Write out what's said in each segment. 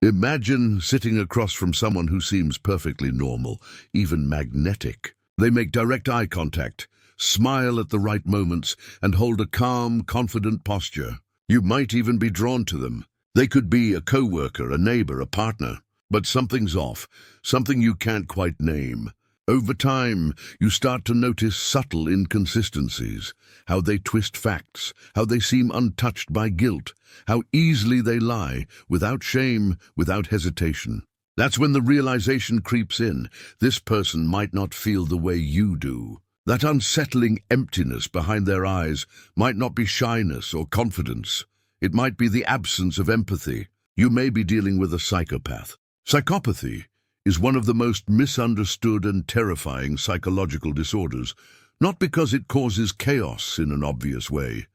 Imagine sitting across from someone who seems perfectly normal, even magnetic. They make direct eye contact, smile at the right moments, and hold a calm, confident posture. You might even be drawn to them. They could be a coworker, a neighbor, a partner. But something's off, something you can't quite name. Over time, you start to notice subtle inconsistencies, how they twist facts, how they seem untouched by guilt, how easily they lie, without shame, without hesitation. That's when the realization creeps in. This person might not feel the way you do. That unsettling emptiness behind their eyes might not be shyness or confidence. It might be the absence of empathy. You may be dealing with a psychopath. Psychopathy is one of the most misunderstood and terrifying psychological disorders, not because it causes chaos in an obvious way,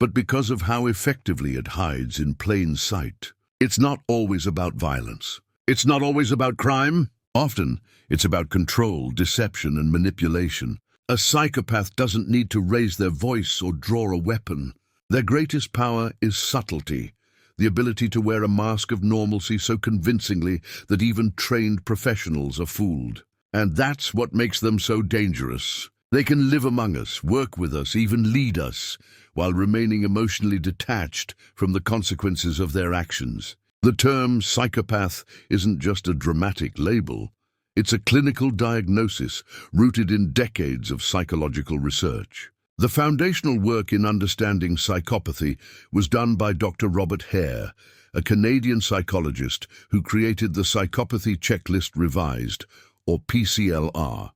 but because of how effectively it hides in plain sight. It's not always about violence. It's not always about crime. Often, it's about control, deception, and manipulation. A psychopath doesn't need to raise their voice or draw a weapon. Their greatest power is subtlety, the ability to wear a mask of normalcy so convincingly that even trained professionals are fooled. And that's what makes them so dangerous. They can live among us, work with us, even lead us, while remaining emotionally detached from the consequences of their actions. The term psychopath isn't just a dramatic label. It's a clinical diagnosis rooted in decades of psychological research. The foundational work in understanding psychopathy was done by Dr. Robert Hare, a Canadian psychologist who created the Psychopathy Checklist Revised, or PCL-R.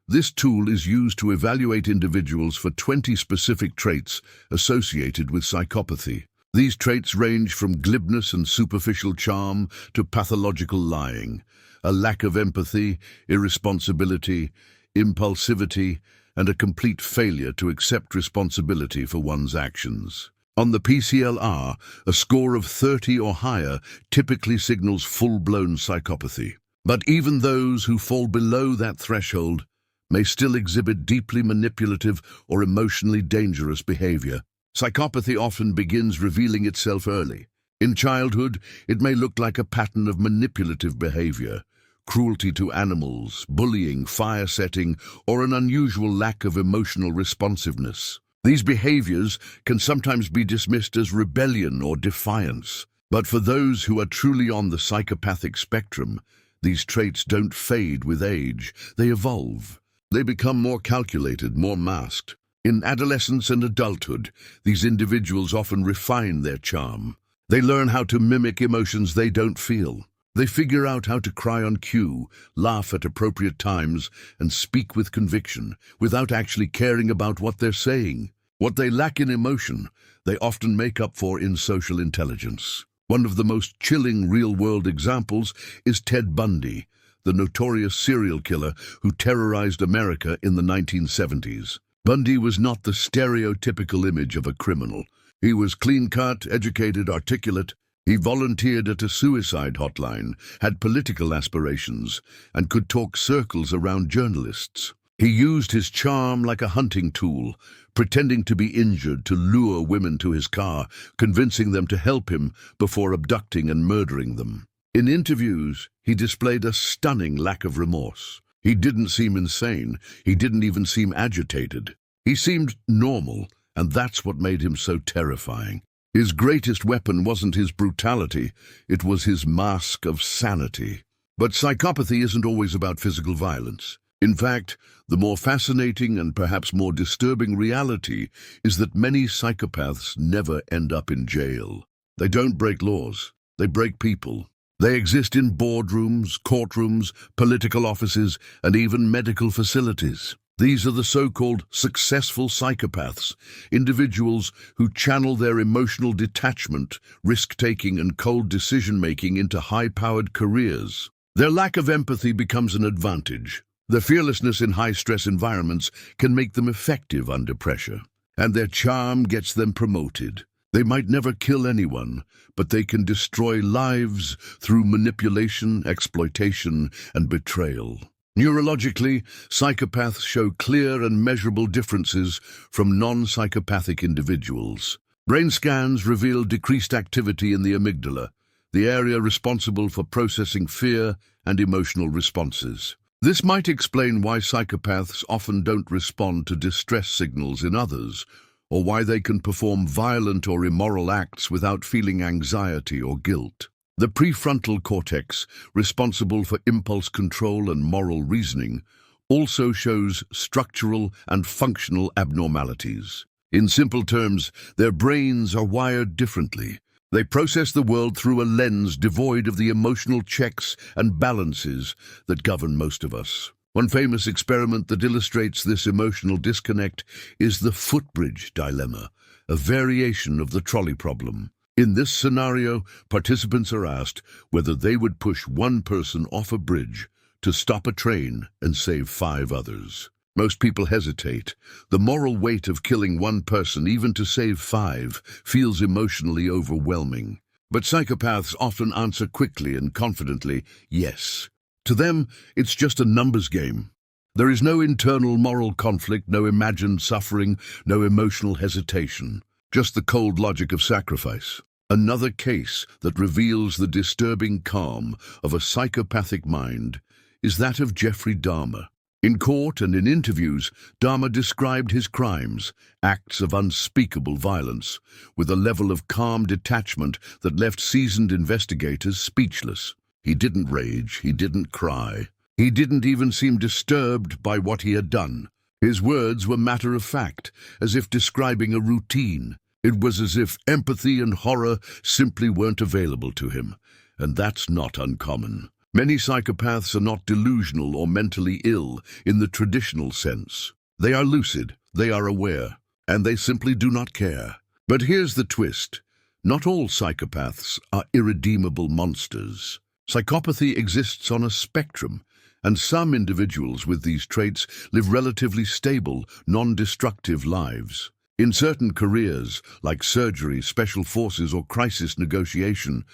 This tool is used to evaluate individuals for 20 specific traits associated with psychopathy. These traits range from glibness and superficial charm to pathological lying, a lack of empathy, irresponsibility, impulsivity, and a complete failure to accept responsibility for one's actions. On the PCL-R, a score of 30 or higher typically signals full-blown psychopathy. But even those who fall below that threshold may still exhibit deeply manipulative or emotionally dangerous behavior. Psychopathy often begins revealing itself early. In childhood, it may look like a pattern of manipulative behavior, cruelty to animals, bullying, fire-setting, or an unusual lack of emotional responsiveness. These behaviors can sometimes be dismissed as rebellion or defiance. But for those who are truly on the psychopathic spectrum, these traits don't fade with age. They evolve. They become more calculated, more masked. In adolescence and adulthood, these individuals often refine their charm. They learn how to mimic emotions they don't feel. They figure out how to cry on cue, laugh at appropriate times, and speak with conviction, without actually caring about what they're saying. What they lack in emotion, they often make up for in social intelligence. One of the most chilling real-world examples is Ted Bundy, the notorious serial killer who terrorized America in the 1970s. Bundy was not the stereotypical image of a criminal. He was clean-cut, educated, articulate. He volunteered at a suicide hotline, had political aspirations, and could talk circles around journalists. He used his charm like a hunting tool, pretending to be injured to lure women to his car, convincing them to help him before abducting and murdering them. In interviews, he displayed a stunning lack of remorse. He didn't seem insane. He didn't even seem agitated. He seemed normal, and that's what made him so terrifying. His greatest weapon wasn't his brutality, it was his mask of sanity. But psychopathy isn't always about physical violence. In fact, the more fascinating and perhaps more disturbing reality is that many psychopaths never end up in jail. They don't break laws, they break people. They exist in boardrooms, courtrooms, political offices, and even medical facilities. These are the so-called successful psychopaths, individuals who channel their emotional detachment, risk-taking, and cold decision-making into high-powered careers. Their lack of empathy becomes an advantage. Their fearlessness in high-stress environments can make them effective under pressure. And their charm gets them promoted. They might never kill anyone, but they can destroy lives through manipulation, exploitation, and betrayal. Neurologically, psychopaths show clear and measurable differences from non-psychopathic individuals. Brain scans reveal decreased activity in the amygdala, the area responsible for processing fear and emotional responses. This might explain why psychopaths often don't respond to distress signals in others, or why they can perform violent or immoral acts without feeling anxiety or guilt. The prefrontal cortex, responsible for impulse control and moral reasoning, also shows structural and functional abnormalities. In simple terms, their brains are wired differently. They process the world through a lens devoid of the emotional checks and balances that govern most of us. One famous experiment that illustrates this emotional disconnect is the footbridge dilemma, a variation of the trolley problem. In this scenario, participants are asked whether they would push one person off a bridge to stop a train and save 5 others. Most people hesitate. The moral weight of killing one person, even to save 5, feels emotionally overwhelming. But psychopaths often answer quickly and confidently, yes. To them, it's just a numbers game. There is no internal moral conflict, no imagined suffering, no emotional hesitation. Just the cold logic of sacrifice. Another case that reveals the disturbing calm of a psychopathic mind is that of Jeffrey Dahmer. In court and in interviews, Dahmer described his crimes, acts of unspeakable violence, with a level of calm detachment that left seasoned investigators speechless. He didn't rage, he didn't cry. He didn't even seem disturbed by what he had done. His words were matter of fact, as if describing a routine. It was as if empathy and horror simply weren't available to him, and that's not uncommon. Many psychopaths are not delusional or mentally ill in the traditional sense. They are lucid, they are aware, and they simply do not care. But here's the twist. Not all psychopaths are irredeemable monsters. Psychopathy exists on a spectrum, and some individuals with these traits live relatively stable, non-destructive lives. In certain careers, like surgery, special forces, or crisis negotiation,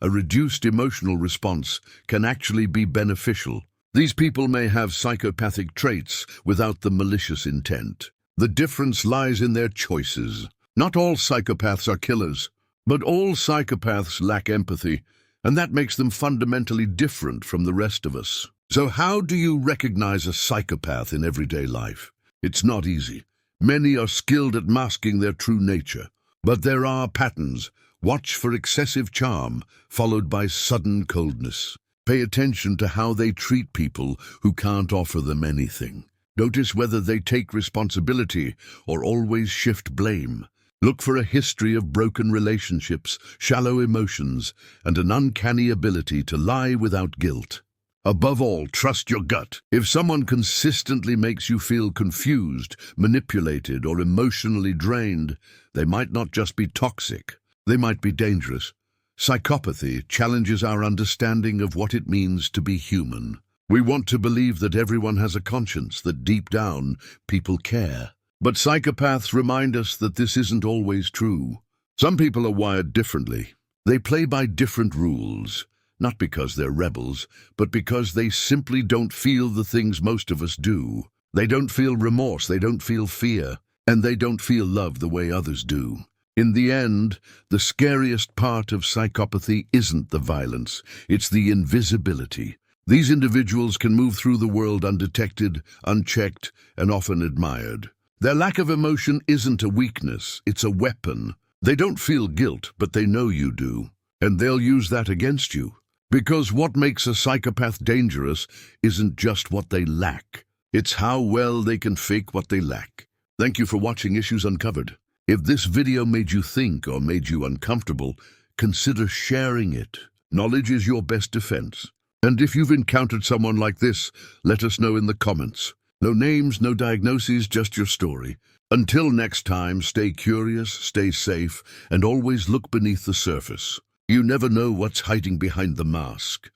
a reduced emotional response can actually be beneficial. These people may have psychopathic traits without the malicious intent. The difference lies in their choices. Not all psychopaths are killers, but all psychopaths lack empathy, and that makes them fundamentally different from the rest of us. So how do you recognize a psychopath in everyday life? It's not easy. Many are skilled at masking their true nature, but there are patterns. Watch for excessive charm, followed by sudden coldness. Pay attention to how they treat people who can't offer them anything. Notice whether they take responsibility or always shift blame. Look for a history of broken relationships, shallow emotions, and an uncanny ability to lie without guilt. Above all, trust your gut. If someone consistently makes you feel confused, manipulated, or emotionally drained, they might not just be toxic. They might be dangerous. Psychopathy challenges our understanding of what it means to be human. We want to believe that everyone has a conscience, that deep down, people care. But psychopaths remind us that this isn't always true. Some people are wired differently. They play by different rules, not because they're rebels, but because they simply don't feel the things most of us do. They don't feel remorse, they don't feel fear, and they don't feel love the way others do. In the end, the scariest part of psychopathy isn't the violence, it's the invisibility. These individuals can move through the world undetected, unchecked, and often admired. Their lack of emotion isn't a weakness, it's a weapon. They don't feel guilt, but they know you do, and they'll use that against you. Because what makes a psychopath dangerous isn't just what they lack, it's how well they can fake what they lack. Thank you for watching Issues Uncovered. If this video made you think or made you uncomfortable, consider sharing it. Knowledge is your best defense. And if you've encountered someone like this, let us know in the comments. No names, no diagnoses, just your story. Until next time, stay curious, stay safe, and always look beneath the surface. You never know what's hiding behind the mask.